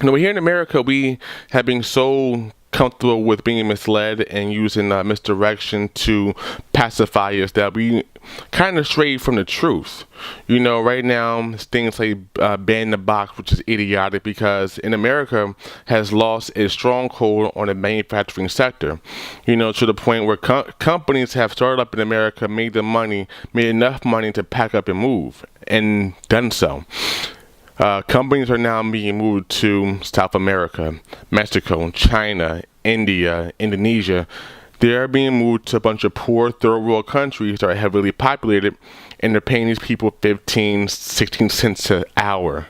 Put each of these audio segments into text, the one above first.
Here in America, we have been so comfortable with being misled and using misdirection to pacify us that we kind of stray from the truth. Right now, it's things like ban the box, which is idiotic because in America has lost its stronghold on the manufacturing sector. To the point where companies have started up in America, made enough money to pack up and move, and done so. Companies are now being moved to South America, Mexico, China, India, Indonesia. They're being moved to a bunch of poor third world countries that are heavily populated, and they're paying these people 15, 16 cents an hour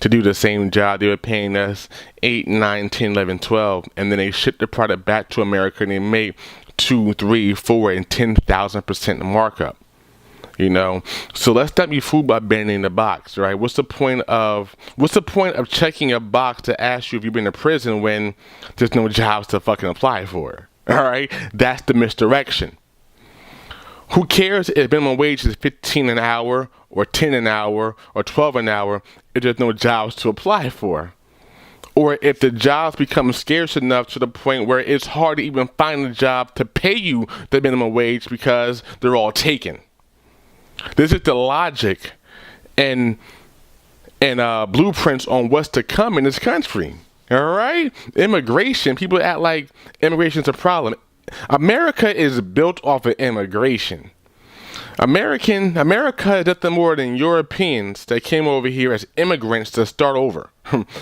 to do the same job. They were paying us 8, 9, 10, 11, 12, and then they ship the product back to America and they make 2, 3, 4, and 10,000% markup. So let's not be fooled by banning the box, right? What's the point of checking a box to ask you if you've been to prison when there's no jobs to fucking apply for? All right, that's the misdirection. Who cares if minimum wage is 15 an hour or 10 an hour or 12 an hour if there's no jobs to apply for? Or if the jobs become scarce enough to the point where it's hard to even find a job to pay you the minimum wage because they're all taken. This is the logic and blueprints on what's to come in this country. All right? Immigration. People act like immigration is a problem. America is built off of immigration. America is nothing more than Europeans that came over here as immigrants to start over.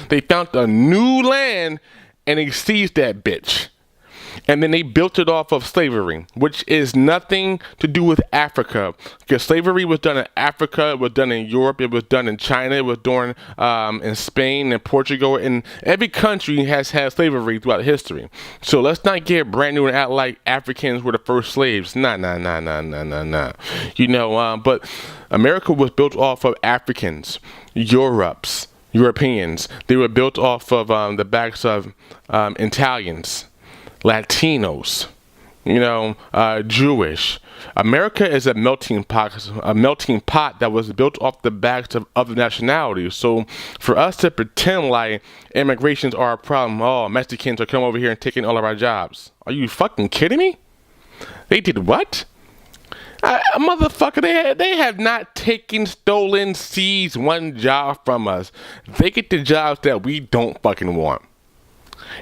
They found a new land and they seized that bitch. And then they built it off of slavery, which is nothing to do with Africa. Because slavery was done in Africa, it was done in Europe, it was done in China, it was done in Spain and Portugal. And every country has had slavery throughout history. So let's not get brand new and act like Africans were the first slaves. Nah. But America was built off of Africans, Europeans. They were built off of the backs of Italians, Latinos, Jewish. America is a melting pot that was built off the backs of other nationalities. So for us to pretend like immigrations are a problem, Mexicans are coming over here and taking all of our jobs. Are you fucking kidding me? They did what? Motherfucker, they have not taken, stolen, seized one job from us. They get the jobs that we don't fucking want.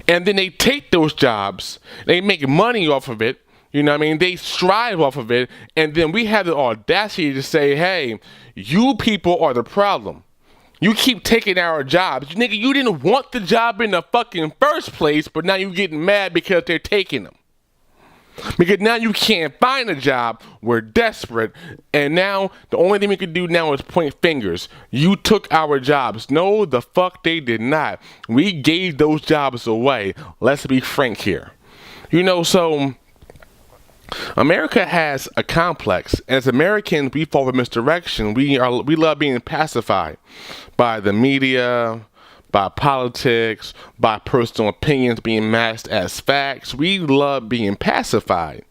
And then they take those jobs, they make money off of it, they strive off of it, and then we have the audacity to say, hey, you people are the problem. You keep taking our jobs. Nigga, you didn't want the job in the fucking first place, but now you're getting mad because they're taking them. Because now you can't find a job. We're desperate. And now the only thing we can do now is point fingers. You took our jobs. No, the fuck they did not. We gave those jobs away. Let's be frank here. So America has a complex. As Americans, we fall for misdirection. We love being pacified by the media, by politics, by personal opinions being masked as facts. We love being pacified.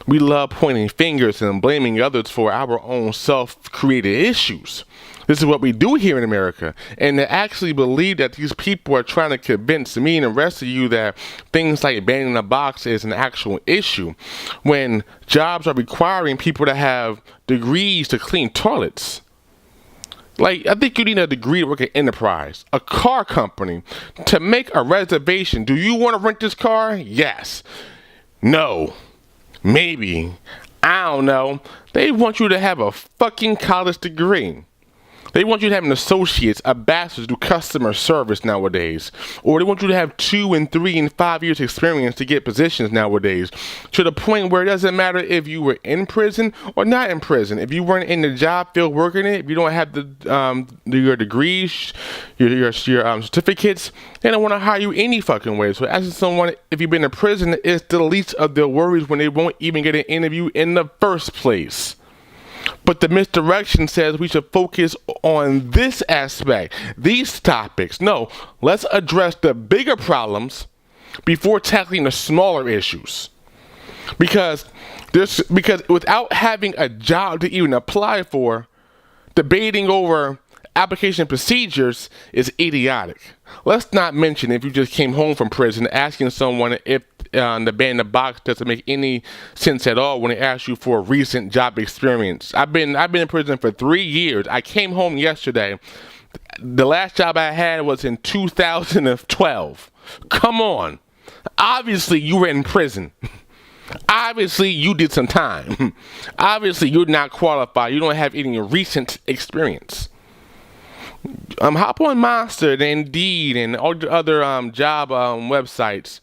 We love pointing fingers and blaming others for our own self-created issues. This is what we do here in America. And to actually believe that these people are trying to convince me and the rest of you that things like banning the box is an actual issue, when jobs are requiring people to have degrees to clean toilets. Like, I think you need a degree to work at Enterprise, a car company, to make a reservation. Do you want to rent this car? Yes. No. Maybe. I don't know. They want you to have a fucking college degree. They want you to have an associate's, a bachelor's, do customer service nowadays. Or they want you to have 2 and 3 and 5 years experience to get positions nowadays. To the point where it doesn't matter if you were in prison or not in prison. If you weren't in the job field working it, if you don't have your degrees, your certificates, they don't want to hire you any fucking way. So asking someone if you've been in prison is the least of their worries when they won't even get an interview in the first place. But the misdirection says we should focus on this aspect, these topics. No, let's address the bigger problems before tackling the smaller issues. Because without having a job to even apply for, debating over application procedures is idiotic. Let's not mention if you just came home from prison, asking someone if the ban in the box doesn't make any sense at all when they ask you for a recent job experience. I've been in prison for 3 years. I came home yesterday. The last job I had was in 2012. Come on. Obviously, you were in prison. Obviously, you did some time. Obviously, you're not qualified. You don't have any recent experience. Hop on Monster and Indeed and all the other job websites,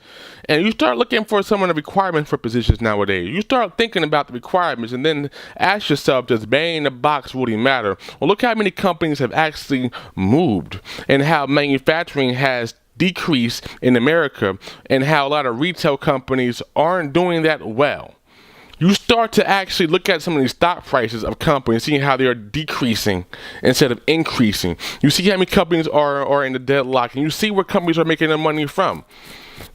and you start looking for some of the requirements for positions nowadays. You start thinking about the requirements, and then ask yourself, does banning the box really matter? Well, look how many companies have actually moved, and how manufacturing has decreased in America, and how a lot of retail companies aren't doing that well. You start to actually look at some of these stock prices of companies, seeing how they are decreasing instead of increasing. You see how many companies are in the deadlock, and you see where companies are making their money from.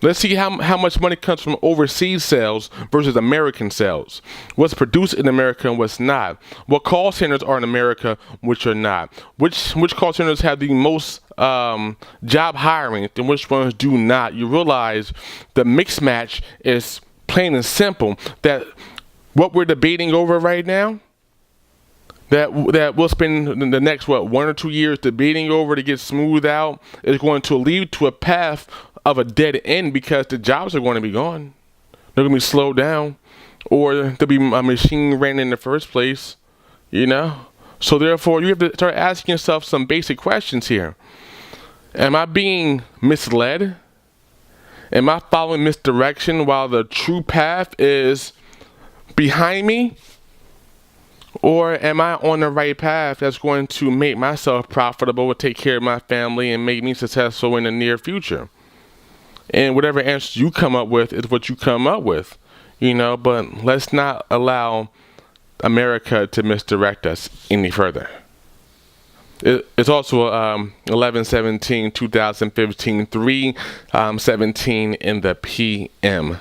Let's see how much money comes from overseas sales versus American sales. What's produced in America and what's not. What call centers are in America, which are not. Which call centers have the most job hiring and which ones do not. You realize the mix match is plain and simple, that what we're debating over right now, that we'll spend the next 1 or 2 years debating over to get smoothed out, is going to lead to a path of a dead end, because the jobs are going to be gone. They're going to be slowed down, or there'll be a machine ran in the first place, you know? So therefore, you have to start asking yourself some basic questions here. Am I being misled? Am I following misdirection while the true path is behind me? Or am I on the right path that's going to make myself profitable, take care of my family, and make me successful in the near future? And whatever answer you come up with is what you come up with, you know, but let's not allow America to misdirect us any further. It's also 11/17/2015, 3:17 in the PM.